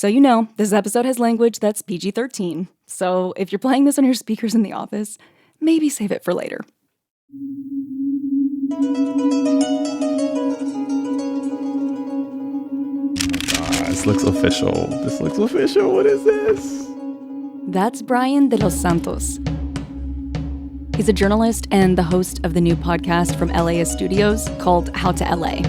So you know, this episode has language that's PG-13. So if you're playing this on your speakers in the office, maybe save it for later. This looks official. What is this? That's Brian de los Santos. He's a journalist and the host of the new podcast from LAist Studios called How to LA.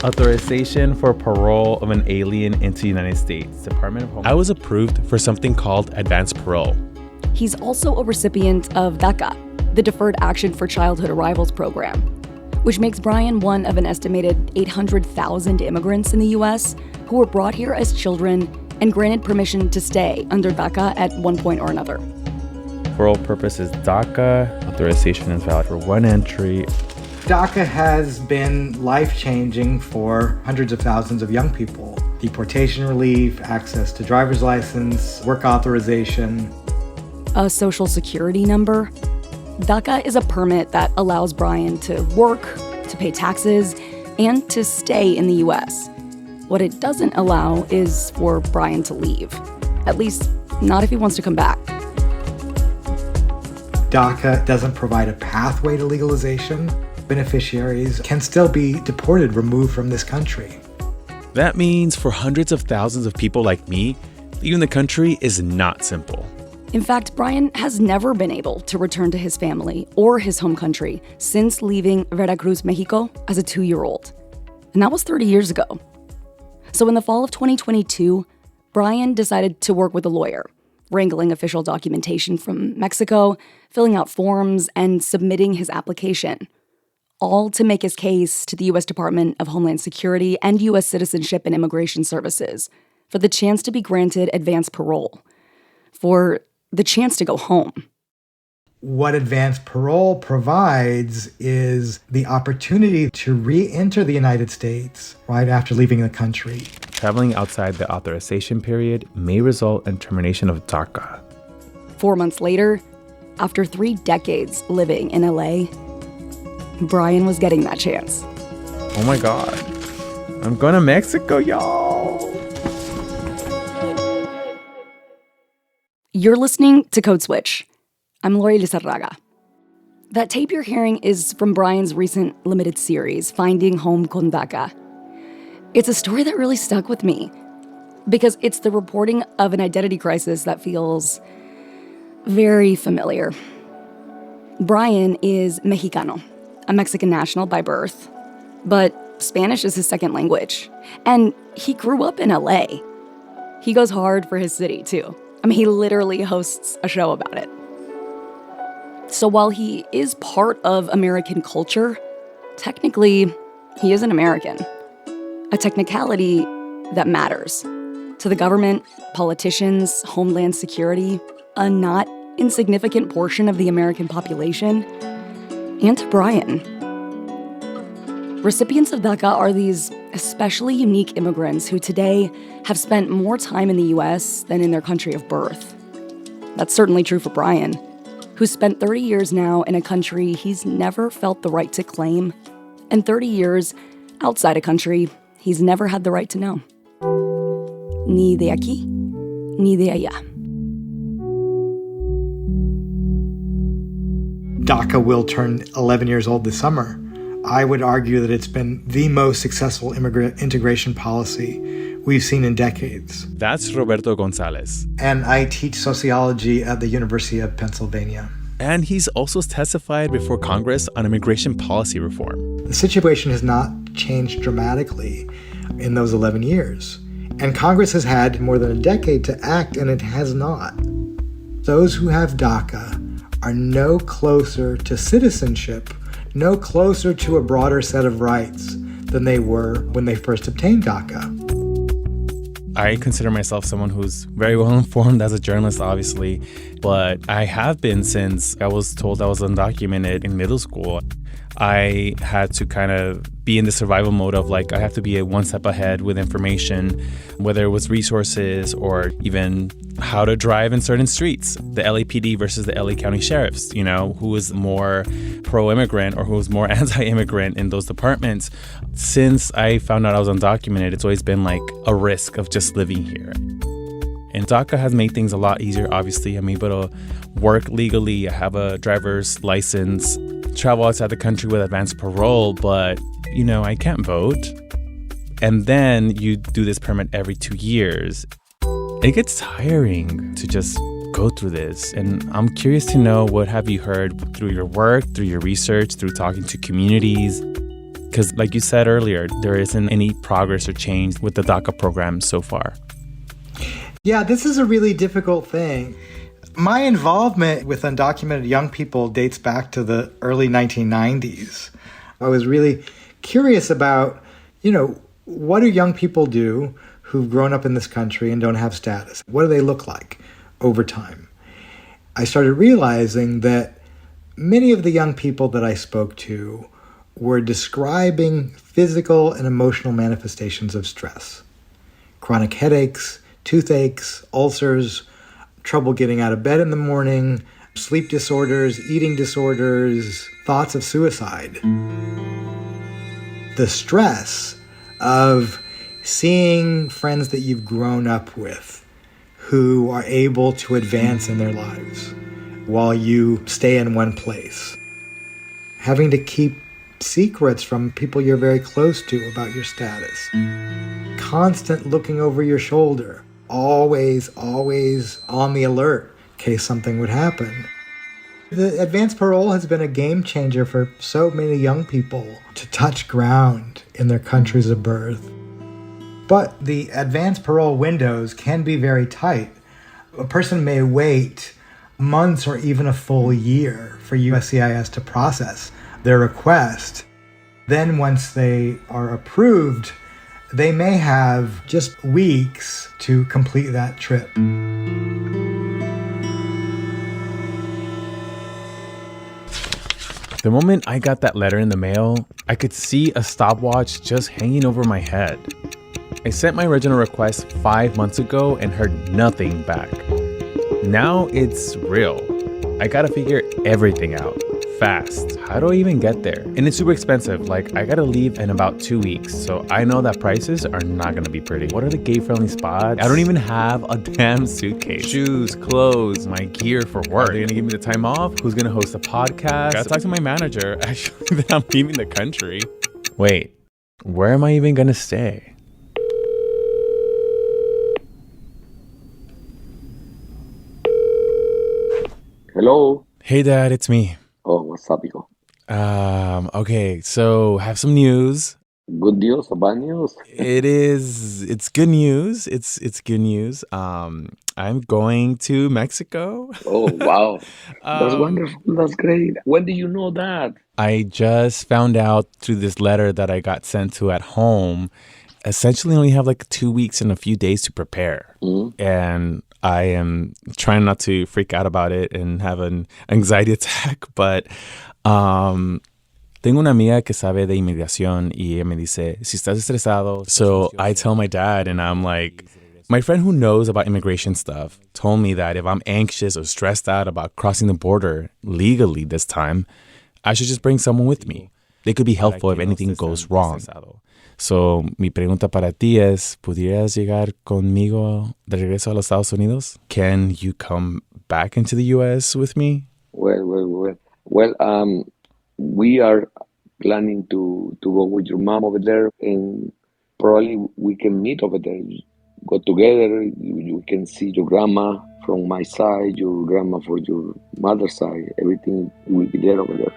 Authorization for parole of an alien into the United States. Department of Home. I was approved for something called advanced parole. He's also a recipient of DACA, the Deferred Action for Childhood Arrivals program, which makes Brian one of an estimated 800,000 immigrants in the U.S. who were brought here as children and granted permission to stay under DACA at one point or another. For all purposes, DACA authorization is valid for one entry. DACA has been life-changing for hundreds of thousands of young people. Deportation relief, access to driver's license, work authorization. A social security number. DACA is a permit that allows Brian to work, to pay taxes, and to stay in the U.S. What it doesn't allow is for Brian to leave. At least, not if he wants to come back. DACA doesn't provide a pathway to legalization. Beneficiaries can still be deported, removed from this country. That means for hundreds of thousands of people like me, leaving the country is not simple. In fact, Brian has never been able to return to his family or his home country since leaving Veracruz, Mexico as a 2-year-old. And that was 30 years ago. So in the fall of 2022, Brian decided to work with a lawyer, wrangling official documentation from Mexico, filling out forms, and submitting his application, all to make his case to the U.S. Department of Homeland Security and U.S. Citizenship and Immigration Services for the chance to be granted advanced parole, for the chance to go home. What advanced parole provides is the opportunity to re-enter the United States right after leaving the country. Traveling outside the authorization period may result in termination of DACA. 4 months later, after 3 decades living in LA, Brian was getting that chance. Oh my God. I'm going to Mexico, y'all. You're listening to Code Switch. I'm Lori Lizarraga. That tape you're hearing is from Brian's recent limited series, Finding Home Con DACA. It's a story that really stuck with me because it's the reporting of an identity crisis that feels very familiar. Brian is Mexicano, a Mexican national by birth, but Spanish is his second language. And he grew up in LA. He goes hard for his city, too. I mean, he literally hosts a show about it. So while he is part of American culture, technically, he isn't American. A technicality that matters to the government, politicians, Homeland Security, a not insignificant portion of the American population, and to Brian. Recipients of DACA are these especially unique immigrants who today have spent more time in the U.S. than in their country of birth. That's certainly true for Brian, who's spent 30 years now in a country he's never felt the right to claim, and 30 years outside a country he's never had the right to know. Ni de aquí, ni de allá. DACA will turn 11 years old this summer. I would argue that it's been the most successful immigrant integration policy we've seen in decades. That's Roberto Gonzalez. And I teach sociology at the University of Pennsylvania. And he's also testified before Congress on immigration policy reform. The situation has not changed dramatically in those 11 years. And Congress has had more than a decade to act, and it has not. Those who have DACA are no closer to citizenship, no closer to a broader set of rights than they were when they first obtained DACA. I consider myself someone who's very well informed as a journalist, obviously, but I have been since I was told I was undocumented in middle school. I had to kind of be in the survival mode of like, I have to be one step ahead with information, whether it was resources or even how to drive in certain streets. The LAPD versus the LA County Sheriffs, you know, who was more pro-immigrant or who was more anti-immigrant in those departments. Since I found out I was undocumented, it's always been like a risk of just living here. And DACA has made things a lot easier, obviously. I'm able to work legally. I have a driver's license, travel outside the country with advanced parole, but, you know, I can't vote. And then you do this permit every 2 years. It gets tiring to just go through this. And I'm curious to know, what have you heard through your work, through your research, through talking to communities? Because like you said earlier, there isn't any progress or change with the DACA program so far. Yeah, this is a really difficult thing. My involvement with undocumented young people dates back to the early 1990s. I was really curious about, you know, what do young people do who've grown up in this country and don't have status? What do they look like over time? I started realizing that many of the young people that I spoke to were describing physical and emotional manifestations of stress. Chronic headaches, toothaches, ulcers, trouble getting out of bed in the morning, sleep disorders, eating disorders, thoughts of suicide. The stress of seeing friends that you've grown up with who are able to advance in their lives while you stay in one place. Having to keep secrets from people you're very close to about your status. Constant looking over your shoulder. Always on the alert in case something would happen. The advanced parole has been a game changer for so many young people to touch ground in their countries of birth. But the advanced parole windows can be very tight. A person may wait months or even a full year for USCIS to process their request. Then once they are approved, they may have just weeks to complete that trip. The moment I got that letter in the mail, I could see a stopwatch just hanging over my head. I sent my original request 5 months ago and heard nothing back. Now it's real. I gotta figure everything out fast. How do I even get there? And it's super expensive. Like, I gotta leave in about 2 weeks, so I know that prices are not gonna be pretty. What are the gay-friendly spots? I don't even have a damn suitcase. Shoes, clothes, my gear for work. Are they gonna give me the time off? Who's gonna host a podcast? Gotta talk to my manager, actually, that I'm leaving the country. Wait, where am I even gonna stay? Hello. Hey, Dad, it's me. Oh, what's up, hijo? Okay, so have some news. Good news or bad news? It's good news. It's good news. I'm going to Mexico. Oh, wow. That's wonderful. That's great. When did you know that? I just found out through this letter that I got sent to at home. Essentially, I only have like 2 weeks and a few days to prepare. Mm-hmm. And I am trying not to freak out about it and have an anxiety attack, but tengo una amiga que sabe de inmigración y ella me dice, si estás estresado. So I tell my dad and I'm like, my friend who knows about immigration stuff told me that if I'm anxious or stressed out about crossing the border legally this time, I should just bring someone with me. They could be helpful if anything goes wrong. So, mi pregunta para ti es, ¿pudieras llegar conmigo de regreso a los Estados Unidos? Can you come back into the U.S. with me? Well, we are planning to go with your mom over there, and probably we can meet over there, go together. We can see your grandma from my side, your grandma for your mother's side. Everything will be there over there.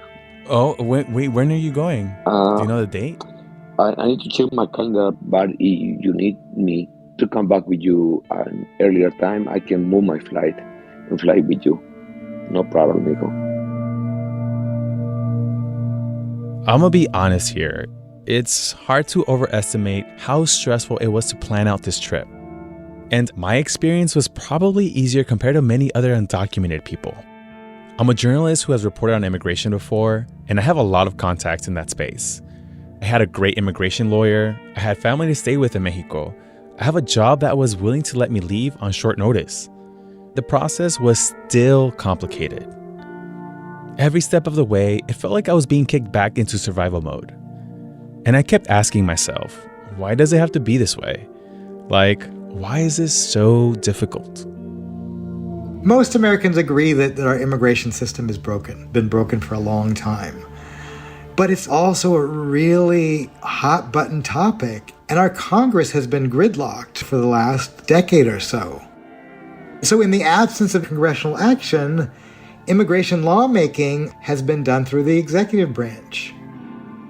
Oh, wait, when are you going? Do you know the date? I need to check my calendar, but if you need me to come back with you at an earlier time, I can move my flight and fly with you. No problem, Nico. I'm gonna be honest here. It's hard to overestimate how stressful it was to plan out this trip. And my experience was probably easier compared to many other undocumented people. I'm a journalist who has reported on immigration before, and I have a lot of contacts in that space. I had a great immigration lawyer. I had family to stay with in Mexico. I have a job that was willing to let me leave on short notice. The process was still complicated. Every step of the way, it felt like I was being kicked back into survival mode. And I kept asking myself, why does it have to be this way? Like, why is this so difficult? Most Americans agree that our immigration system is broken, been broken for a long time. But it's also a really hot button topic, and our Congress has been gridlocked for the last decade or so. So in the absence of congressional action, immigration lawmaking has been done through the executive branch.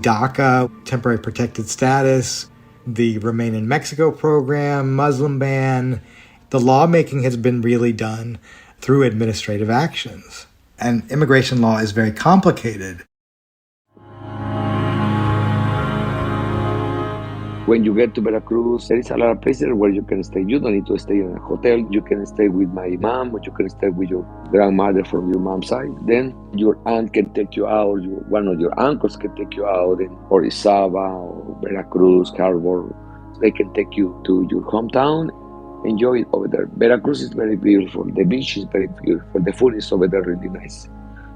DACA, temporary protected status, the Remain in Mexico program, Muslim ban, the lawmaking has been really done through administrative actions. And immigration law is very complicated. When you get to Veracruz, there is a lot of places where you can stay. You don't need to stay in a hotel. You can stay with my mom, or you can stay with your grandmother from your mom's side. Then your aunt can take you out. One of your uncles can take you out in Orizaba or Veracruz, Harbor. They can take you to your hometown. Enjoy it over there. Veracruz is very beautiful. The beach is very beautiful. The food is over there really nice.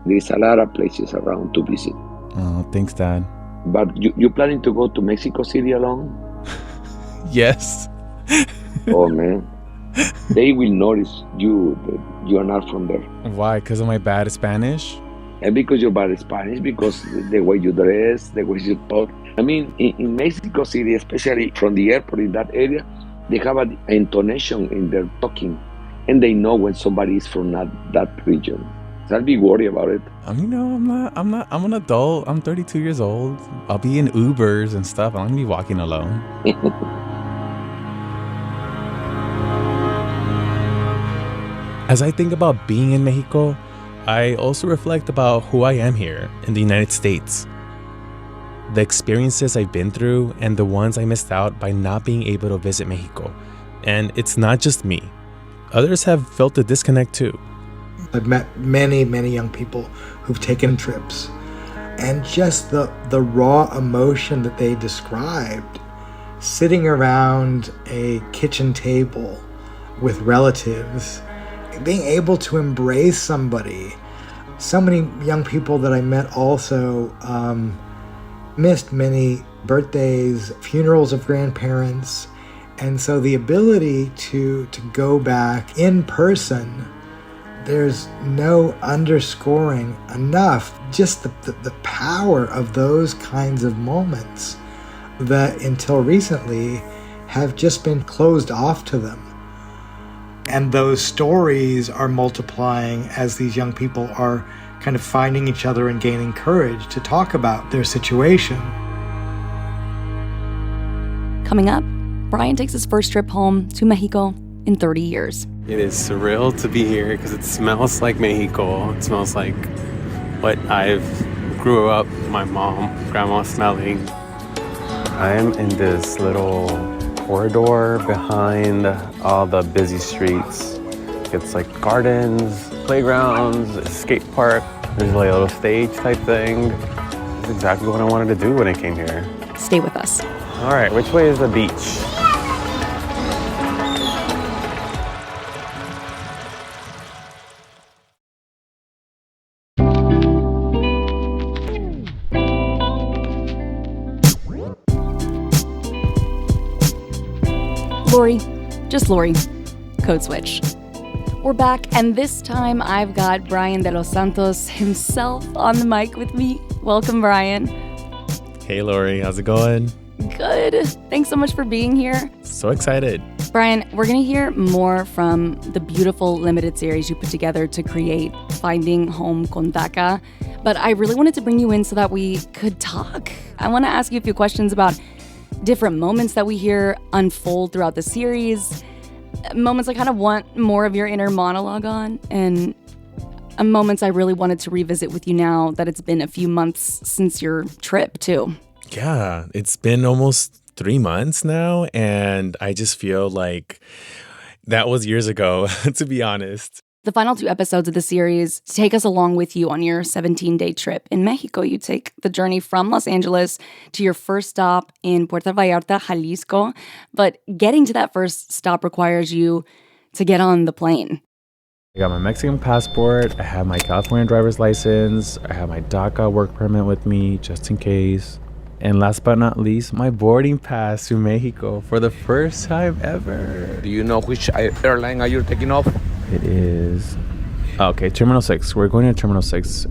There is a lot of places around to visit. Oh, thanks, Dad. But you planning to go to Mexico City alone? Yes. Oh, man. They will notice you that you are not from there. Why? Because of my bad Spanish? And because you're bad Spanish, because the way you dress, the way you talk. I mean, in Mexico City, especially from the airport in that area, they have an intonation in their talking. And they know when somebody is from that region. So I'll be worried about it. I mean, no, I'm not. I'm an adult. I'm 32 years old. I'll be in Ubers and stuff. I'm going to be walking alone. As I think about being in Mexico, I also reflect about who I am here in the United States. The experiences I've been through and the ones I missed out by not being able to visit Mexico. And it's not just me. Others have felt the disconnect too. I've met many, many young people who've taken trips, and just the raw emotion that they described, sitting around a kitchen table with relatives, being able to embrace somebody. So many young people that I met also missed many birthdays, funerals of grandparents, and so the ability to go back in person, there's no underscoring enough just the power of those kinds of moments that until recently have just been closed off to them. And those stories are multiplying as these young people are kind of finding each other and gaining courage to talk about their situation. Coming up, Brian takes his first trip home to Mexico in 30 years. It is surreal to be here because it smells like Mexico. It smells like what I've grew up, my mom, grandma smelling. I'm in this little corridor behind all the busy streets. It's like gardens, playgrounds, a skate park. There's like a little stage type thing. That's exactly what I wanted to do when I came here. Stay with us. All right, which way is the beach? Lori, just Lori, code switch. We're back, and this time I've got Brian de los Santos himself on the mic with me. Welcome, Brian. Hey, Lori. How's it going? Good. Thanks so much for being here. So excited. Brian, we're going to hear more from the beautiful limited series you put together to create Finding Home Con DACA, but I really wanted to bring you in so that we could talk. I want to ask you a few questions about different moments that we hear unfold throughout the series, moments I kind of want more of your inner monologue on, and moments I really wanted to revisit with you now that it's been a few months since your trip, too. Yeah, it's been almost 3 months now, and I just feel like that was years ago, to be honest. The final 2 episodes of the series take us along with you on your 17-day trip. In Mexico, you take the journey from Los Angeles to your first stop in Puerto Vallarta, Jalisco. But getting to that first stop requires you to get on the plane. I got my Mexican passport, I have my California driver's license, I have my DACA work permit with me just in case. And last but not least, my boarding pass to Mexico for the first time ever. Do you know which airline are you taking off? It is... Okay, Terminal 6. We're going to Terminal 6.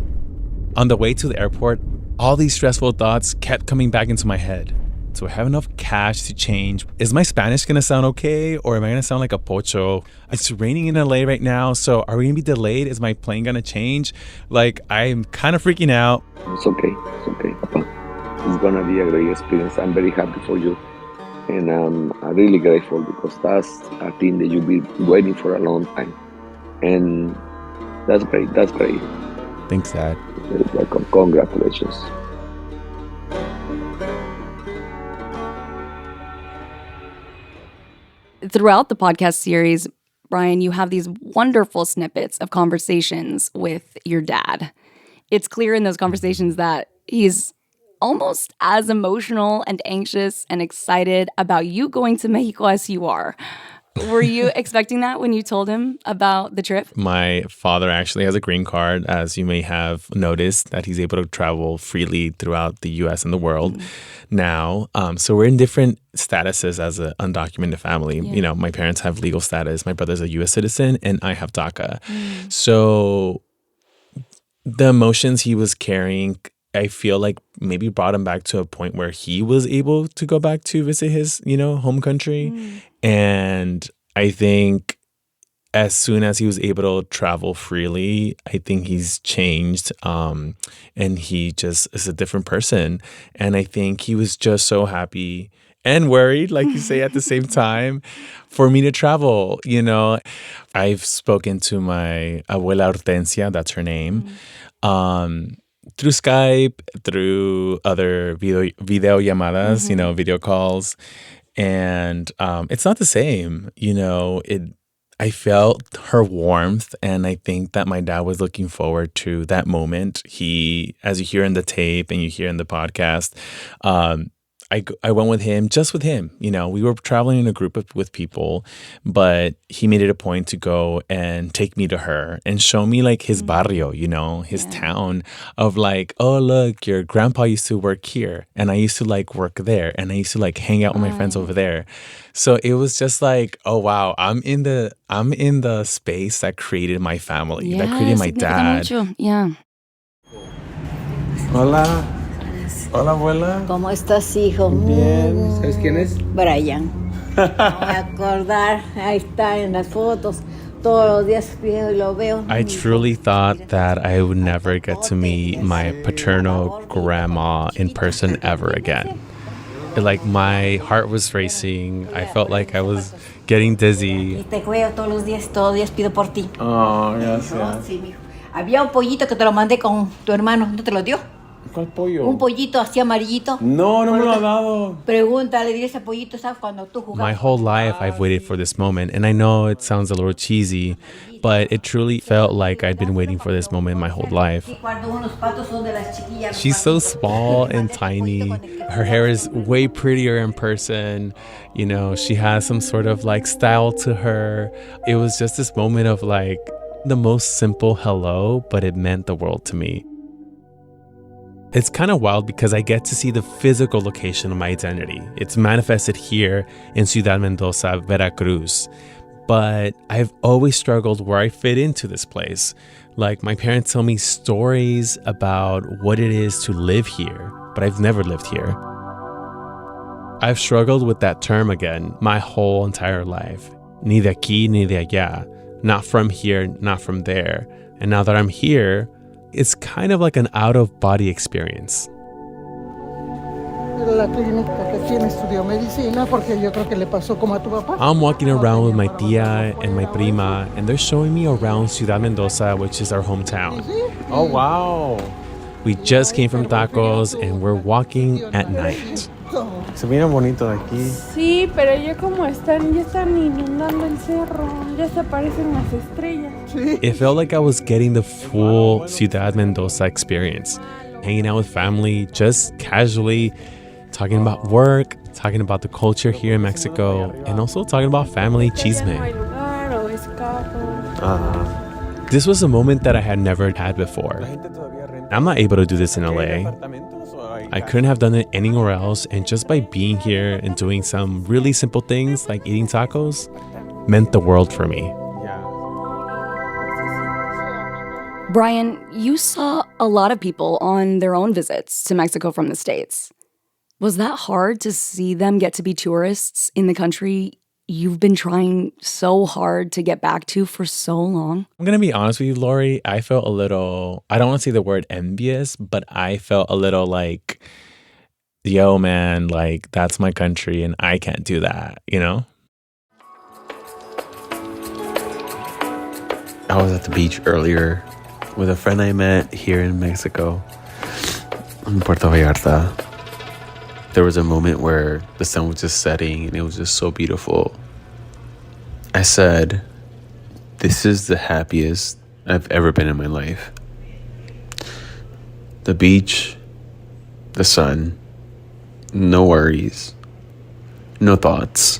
On the way to the airport, all these stressful thoughts kept coming back into my head. Do I have enough cash to change? Is my Spanish going to sound okay? Or am I going to sound like a pocho? It's raining in LA right now, so are we going to be delayed? Is my plane going to change? Like, I'm kind of freaking out. It's okay, Papa. It's going to be a great experience. I'm very happy for you. And I'm really grateful because that's a thing that you've been waiting for a long time. And that's great. Thanks, Dad. You're welcome. Congratulations. Throughout the podcast series, Brian, you have these wonderful snippets of conversations with your dad. It's clear in those conversations that he's almost as emotional and anxious and excited about you going to Mexico as you are. Were you expecting that when you told him about the trip? My father actually has a green card, as you may have noticed, that he's able to travel freely throughout the U.S. and the world now. So we're in different statuses as an undocumented family. Yeah. You know, my parents have legal status. My brother's a U.S. citizen, and I have DACA. So the emotions he was carrying, I feel like maybe brought him back to a point where he was able to go back to visit his, home country. And I think as soon as he was able to travel freely, I think he's changed. And he just is a different person. And I think he was just so happy and worried, like you say, at the same time, for me to travel. I've spoken to my abuela Hortensia, that's her name, through Skype, through other video llamadas, video calls. And it's not the same, I felt her warmth, and I think that my dad was looking forward to that moment. He, as you hear in the tape and you hear in the podcast, I went with him, just with him. We were traveling in a group with people, but he made it a point to go and take me to her and show me like his barrio, his town of like, oh, look, your grandpa used to work here and I used to like work there and I used to like hang out with my friends over there. So it was just like, oh, wow, I'm in the space that created my family, that created my dad. Yeah. Hola. Hola, abuela. ¿Cómo estás, hijo? Bien. ¿Sabes quién es? Brian. Me voy a acordar. Ahí está en las fotos. Todos los días lo veo. I truly thought that I would never get to meet my paternal grandma in person ever again. Like, my heart was racing. I felt like I was getting dizzy. Te veo todos los días pido por ti. Oh, gracias. Sí, mijo. Había un pollito que te lo mandé con tu hermano. ¿No te lo dio? ¿Cuál pollo? Un pollito así amarillito. No me lo ha dado. Pregúntale, dile ese pollito, ¿sabes? Cuando tú jugabas. My whole life I've waited for this moment, and I know it sounds a little cheesy, but it truly felt like I'd been waiting for this moment my whole life. She's so small and tiny. Her hair is way prettier in person. She has some sort of like style to her. It was just this moment of like the most simple hello, but it meant the world to me. It's kind of wild because I get to see the physical location of my identity. It's manifested here in Ciudad Mendoza, Veracruz. But I've always struggled where I fit into this place. Like, my parents tell me stories about what it is to live here, but I've never lived here. I've struggled with that term again my whole entire life. Ni de aquí, ni de allá. Not from here, not from there. And now that I'm here, it's kind of like an out-of-body experience. I'm walking around with my tia and my prima, and they're showing me around Ciudad Mendoza, which is our hometown. Oh, wow. We just came from tacos, and we're walking at night. Se mira bonito de aquí. Sí, pero ya como están inundando el cerro, ya se aparecen las estrellas. It felt like I was getting the full Ciudad Mendoza experience. Hanging out with family, just casually talking about work, talking about the culture here in Mexico, and also talking about family chisme. This was a moment that I had never had before. I'm not able to do this in LA. I couldn't have done it anywhere else, and just by being here and doing some really simple things like eating tacos meant the world for me. Brian, you saw a lot of people on their own visits to Mexico from the States. Was that hard to see them get to be tourists in the country you've been trying so hard to get back to for so long? I'm going to be honest with you, Lori. I felt a little, I don't want to say the word envious, but I felt a little like, yo, man, like that's my country and I can't do that, you know? I was at the beach earlier with a friend I met here in Mexico, in Puerto Vallarta. There was a moment where the sun was just setting and it was just so beautiful. I said, this is the happiest I've ever been in my life. The beach, the sun, no worries, no thoughts.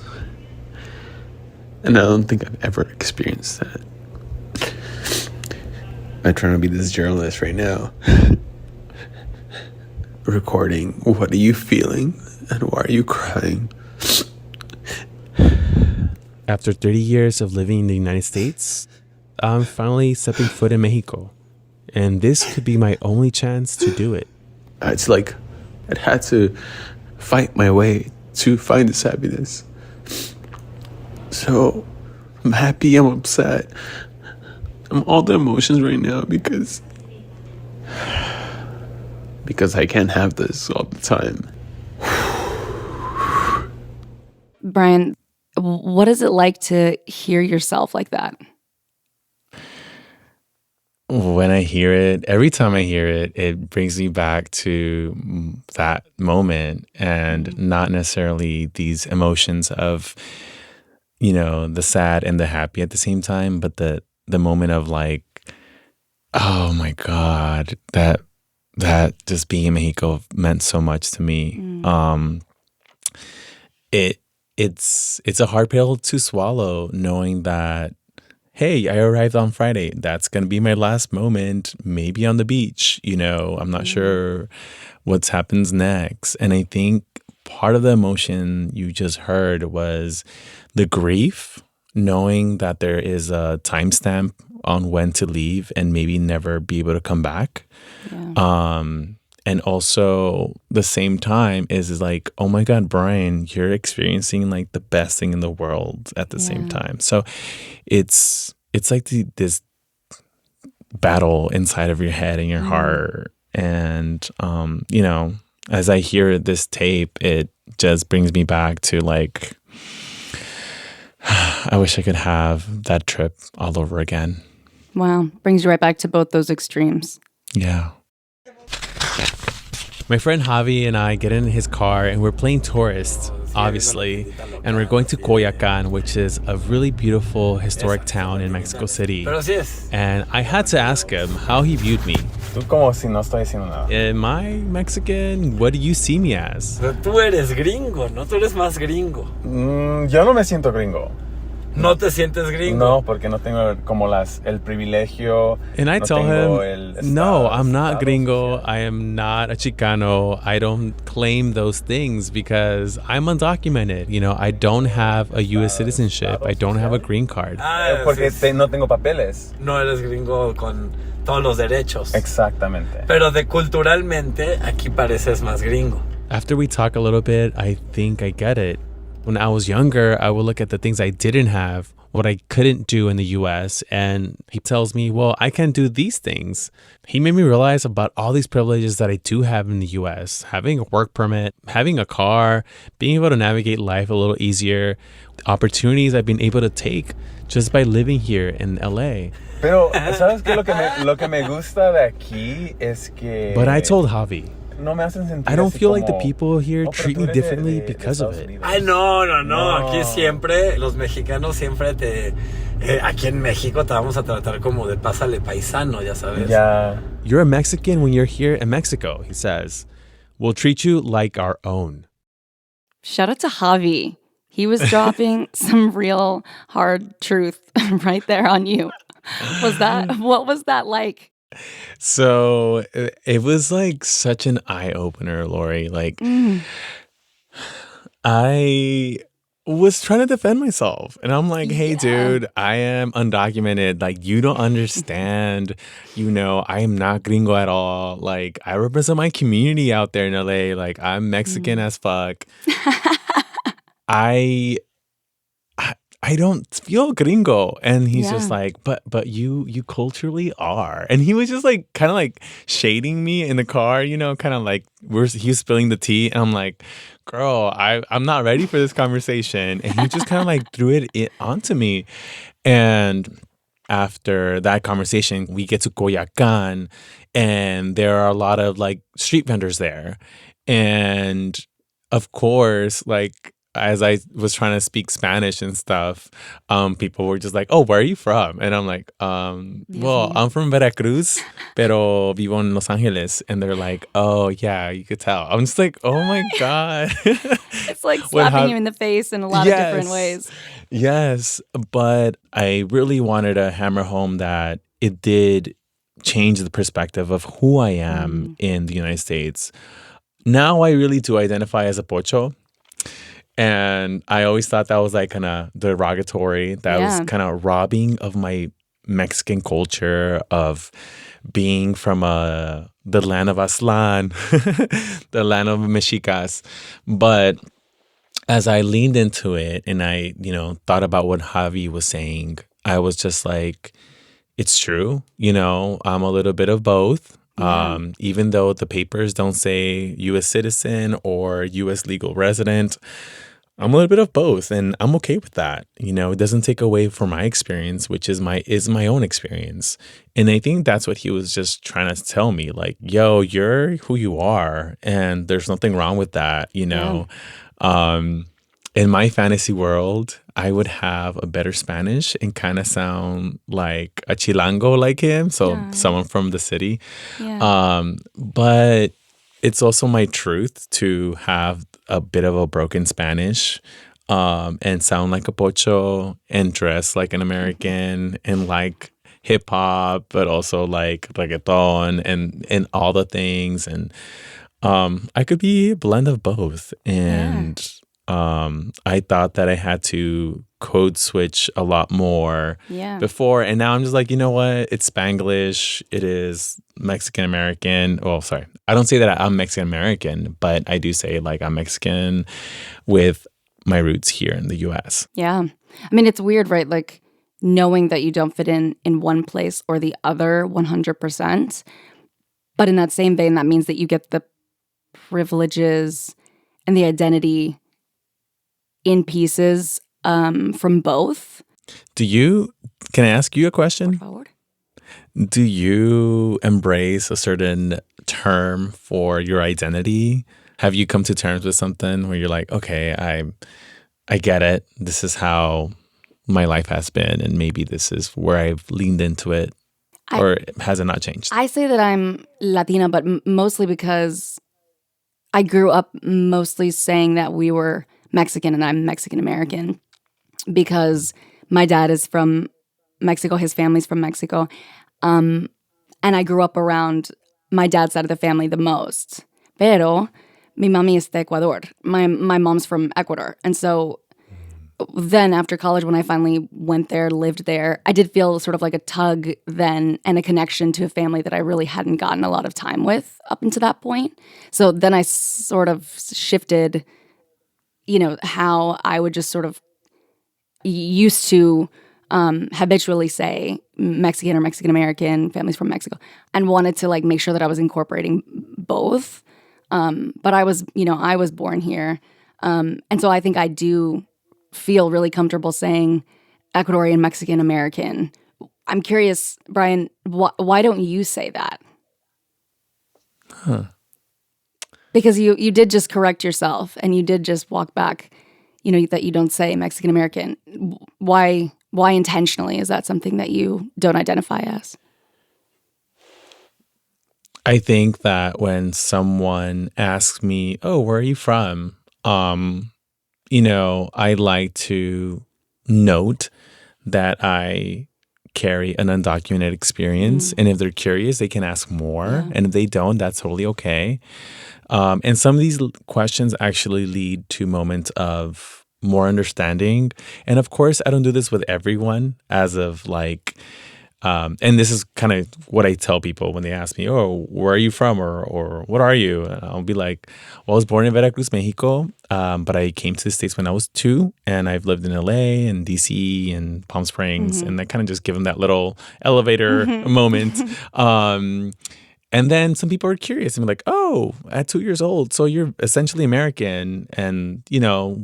And I don't think I've ever experienced that. I'm trying to be this journalist right now. Recording, what are you feeling and why are you crying? After 30 years of living in the United States, I'm finally stepping foot in Mexico. And this could be my only chance to do it. It's like I had to fight my way to find this happiness. So I'm happy, I'm upset. I'm all the emotions right now because I can't have this all the time. Brian, what is it like to hear yourself like that? When I hear it, every time I hear it, it brings me back to that moment and not necessarily these emotions of, you know, the sad and the happy at the same time, but the moment of like, oh my God, that just being in Mexico meant so much to me. It's a hard pill to swallow, knowing that, hey, I arrived on Friday. That's going to be my last moment, maybe on the beach. You know, I'm not sure what happens next. And I think part of the emotion you just heard was the grief, knowing that there is a timestamp on when to leave and maybe never be able to come back. Yeah. And also the same time is like, oh my God, Brian, you're experiencing like the best thing in the world at the same time. So it's like this battle inside of your head and your heart. And, you know, as I hear this tape, it just brings me back to like, I wish I could have that trip all over again. Wow. Brings you right back to both those extremes. Yeah. My friend Javi and I get in his car and we're playing tourists, obviously, and we're going to Coyoacán, which is a really beautiful historic town in Mexico City. And I had to ask him how he viewed me. Como si no estoy haciendo nada. Am I Mexican? What do you see me as? Tú eres gringo, ¿no? Tú eres más gringo. Yo no me siento gringo. ¿No te sientes gringo? No, porque no tengo como el privilegio. And I tell him, no, I'm not gringo. I am not a Chicano. I don't claim those things because I'm undocumented. You know, I don't have a U.S. citizenship. I don't have a green card. Porque no tengo papeles. No eres gringo con todos los derechos. Exactamente. Pero culturalmente, aquí pareces más gringo. After we talk a little bit, I think I get it. When I was younger, I would look at the things I didn't have, what I couldn't do in the US, and he tells me, well, I can do these things. He made me realize about all these privileges that I do have in the US, having a work permit, having a car, being able to navigate life a little easier, opportunities I've been able to take just by living here in LA. Pero, ¿sabes qué? Lo que me gusta de aquí es que... But I told Javi, no me hacen sentir I don't así feel like the como, people here "Oh, pero treat tú me eres differently de because of Estados it. Unidos". Ay, no. No. Aquí siempre, los mexicanos siempre aquí en México te vamos a tratar como de pásale paisano, ya sabes. Yeah. You're a Mexican when you're here in Mexico, he says. We'll treat you like our own. Shout out to Javi. He was dropping some real hard truth right there on you. What was that like? So it was like such an eye-opener, Lori. Like, I was trying to defend myself. And I'm like, hey, dude, I am undocumented. Like, you don't understand. I am not gringo at all. Like, I represent my community out there in LA. Like, I'm Mexican as fuck. I don't feel gringo. And he's just like, but you culturally are. And he was just like kind of like shading me in the car, kind of like he was spilling the tea. And I'm like, girl, I'm not ready for this conversation. And he just kind of like threw it onto me. And after that conversation, we get to Coyoacán, and there are a lot of like street vendors there. And of course, like, as I was trying to speak Spanish and stuff, people were just like, "Oh, where are you from?" And I'm like, "Well, I'm from Veracruz, pero vivo en Los Angeles." And they're like, "Oh, yeah, you could tell." I'm just like, "Oh my God." It's like slapping you in the face in a lot of different ways. Yes, but I really wanted to hammer home that it did change the perspective of who I am in the United States. Now I really do identify as a pocho. And I always thought that was like kind of derogatory. That was kind of robbing of my Mexican culture, of being from the land of Aztlán, the land of Mexicas. But as I leaned into it and I, thought about what Javi was saying, I was just like, it's true. I'm a little bit of both. Even though the papers don't say U.S. citizen or U.S. legal resident, I'm a little bit of both, and I'm okay with that. It doesn't take away from my experience, which is my own experience. And I think that's what he was just trying to tell me, like, yo, you're who you are, and there's nothing wrong with that, In my fantasy world, I would have a better Spanish and kind of sound like a chilango like him, so someone from the city. But it's also my truth to have a bit of a broken Spanish and sound like a pocho and dress like an American and like hip hop, but also like reggaeton and all the things. And I could be a blend of both. And I thought that I had to code switch a lot more before. And now I'm just like, you know what? It's Spanglish. It is Mexican American. Well, sorry. I don't say that I'm Mexican American, but I do say like I'm Mexican with my roots here in the U.S. Yeah. I mean, it's weird, right? Like knowing that you don't fit in one place or the other 100%. But in that same vein, that means that you get the privileges and the identity in pieces from both. Can I ask you a question? Forward. Do you embrace a certain term for your identity? Have you come to terms with something where you're like, okay, I get it. This is how my life has been, and maybe this is where I've leaned into it, or has it not changed? I say that I'm Latina, but mostly because I grew up mostly saying that we were Mexican and I'm Mexican American because my dad is from Mexico, his family's from Mexico. And I grew up around my dad's side of the family the most. Pero mi mami es de Ecuador. My mom's from Ecuador. And so then after college, when I finally went there, lived there, I did feel sort of like a tug then and a connection to a family that I really hadn't gotten a lot of time with up until that point. So then I sort of shifted, how I would just sort of used to habitually say Mexican or Mexican American, families from Mexico, and wanted to like make sure that I was incorporating both. But I was born here. And so I think I do feel really comfortable saying Ecuadorian Mexican American. I'm curious, Brian, why don't you say that? Because you did just correct yourself and you did just walk back, that you don't say Mexican American. Why intentionally? Is that something that you don't identify as? I think that when someone asks me, "Oh, where are you from?" I like to note that I carry an undocumented experience. And if they're curious, they can ask more. Yeah. And if they don't, that's totally okay. And some of these questions actually lead to moments of more understanding. And of course, I don't do this with everyone and this is kind of what I tell people when they ask me, "Oh, where are you from?" or "What are you?" And I'll be like, "Well, I was born in Veracruz, Mexico, but I came to the States when I was 2, and I've lived in LA and DC and Palm Springs." And I kind of just give them that little elevator moment. And then some people are curious and be like, "Oh, at 2 years old, so you're essentially American." And,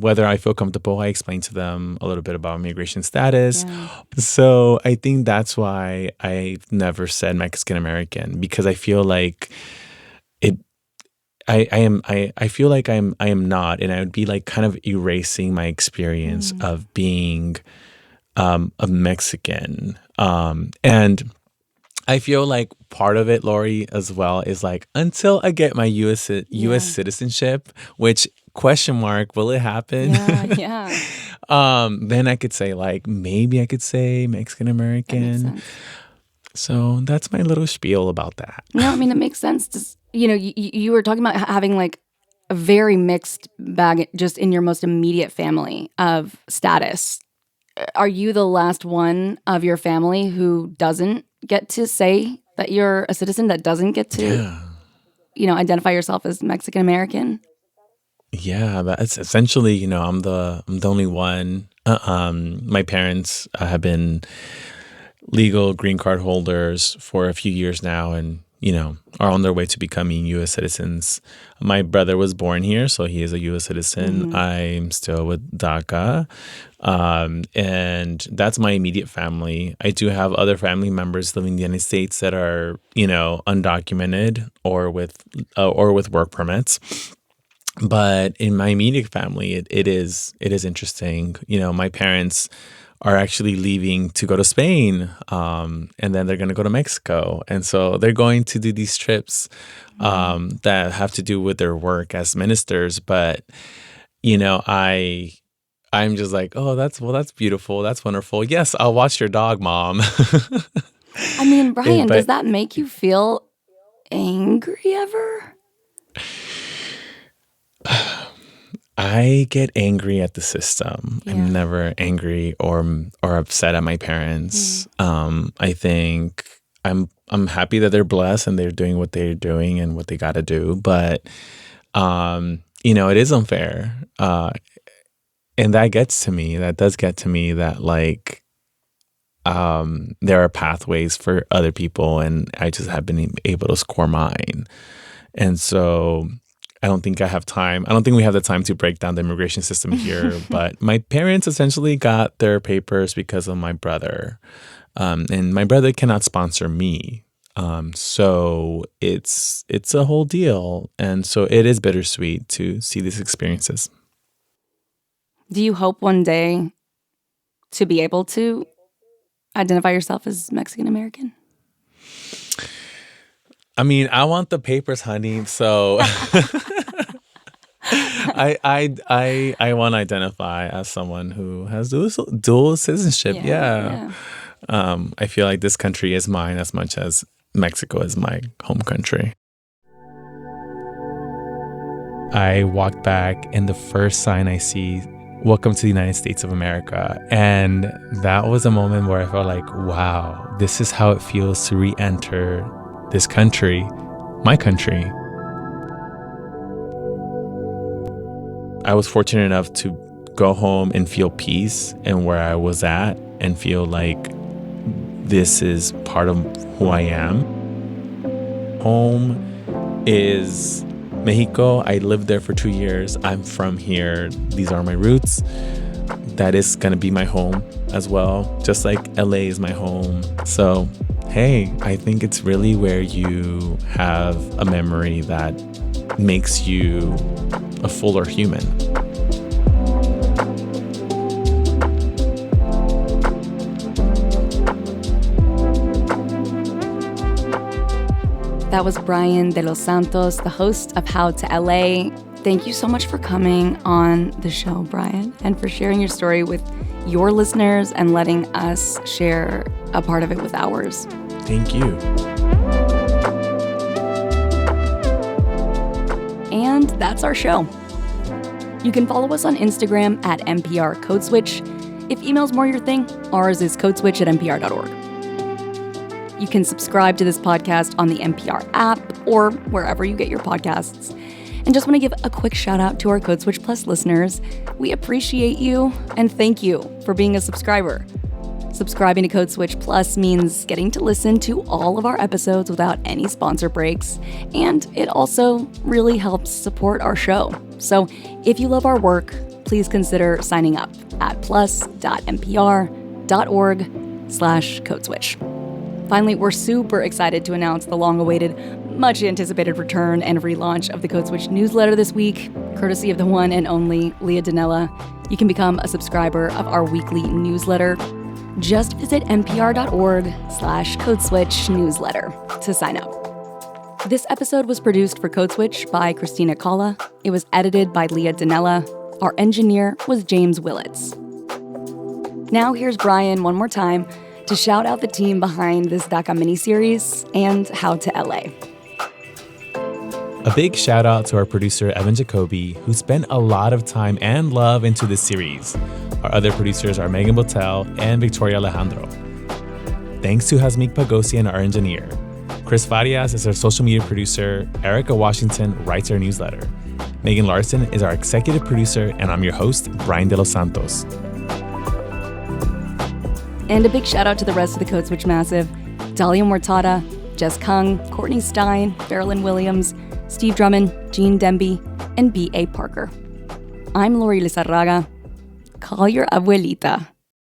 whether I feel comfortable, I explain to them a little bit about immigration status. Yeah. So I think that's why I've never said Mexican American, because I feel like I feel like I am not, and I would be like kind of erasing my experience of being a Mexican. And I feel like part of it, Lori, as well, is like, until I get my U.S. citizenship, which question mark, will it happen? Yeah. Then I could say maybe I could say Mexican American. So that's my little spiel about that. No, I mean, it makes sense. You were talking about having like a very mixed bag just in your most immediate family of status. Are you the last one of your family who doesn't get to say that you're a citizen, that doesn't get to, identify yourself as Mexican American? Yeah, that's essentially, I'm the only one. My parents have been legal green card holders for a few years now, and are on their way to becoming U.S. citizens. My brother was born here, so he is a U.S. citizen. I'm still with DACA. And that's my immediate family. I do have other family members living in the United States that are, undocumented or with work permits. But in my immediate family, it is interesting. My parents are actually leaving to go to Spain, and then they're going to go to Mexico. And so they're going to do these trips that have to do with their work as ministers. But, I'm just like, "Oh, that's beautiful. That's wonderful. Yes, I'll watch your dog, Mom." I mean, Brian, does that make you feel angry ever? I get angry at the system. Yeah. I'm never angry or upset at my parents. I think I'm happy that they're blessed and they're doing what they're doing and what they got to do. But it is unfair, and that gets to me. That does get to me. That there are pathways for other people, and I just have been able to score mine. And so I don't think I have time. I don't think we have the time to break down the immigration system here. But my parents essentially got their papers because of my brother. And my brother cannot sponsor me. So it's a whole deal. And so it is bittersweet to see these experiences. Do you hope one day to be able to identify yourself as Mexican American? I mean, I want the papers, honey. So I want to identify as someone who has dual citizenship. Yeah. I feel like this country is mine as much as Mexico is my home country. I walked back, and the first sign I see, "Welcome to the United States of America." And that was a moment where I felt like, wow, this is how it feels to re-enter this country, my country. I was fortunate enough to go home and feel peace and where I was at and feel like this is part of who I am. Home is Mexico. I lived there for 2 years. I'm from here. These are my roots. That is going to be my home as well, just like LA is my home. So, hey, I think it's really where you have a memory that makes you a fuller human. That was Brian De Los Santos, the host of How to LA. Thank you so much for coming on the show, Brian, and for sharing your story with your listeners and letting us share a part of it with ours. Thank you. And that's our show. You can follow us on Instagram at NPR Code Switch. If email's more your thing, ours is codeswitch@npr.org. You can subscribe to this podcast on the NPR app or wherever you get your podcasts. And just want to give a quick shout out to our Code Switch Plus listeners. We appreciate you and thank you for being a subscriber. Subscribing to Code Switch Plus means getting to listen to all of our episodes without any sponsor breaks, and it also really helps support our show. So if you love our work, please consider signing up at plus.npr.org/codeswitch. Finally, we're super excited to announce the long-awaited, much-anticipated return and relaunch of the Code Switch newsletter this week, courtesy of the one and only Leah Donnella. You can become a subscriber of our weekly newsletter. Just visit npr.org/codeswitch newsletter to sign up. This episode was produced for Code Switch by Christina Calla. It was edited by Leah Donnella. Our engineer was James Willits. Now here's Brian one more time to shout out the team behind this DACA miniseries and How to LA. A big shout out to our producer, Evan Jacoby, who spent a lot of time and love into this series. Our other producers are Megan Botel and Victoria Alejandro. Thanks to Hasmik Pagosian, our engineer. Chris Farias is our social media producer. Erica Washington writes our newsletter. Megan Larson is our executive producer, and I'm your host, Brian De Los Santos. And a big shout out to the rest of the Code Switch Massive: Dahlia Mortada, Jess Kung, Courtney Stein, Farrellyn Williams, Steve Drummond, Gene Demby, and B.A. Parker. I'm Lori Lizarraga. Call your abuelita.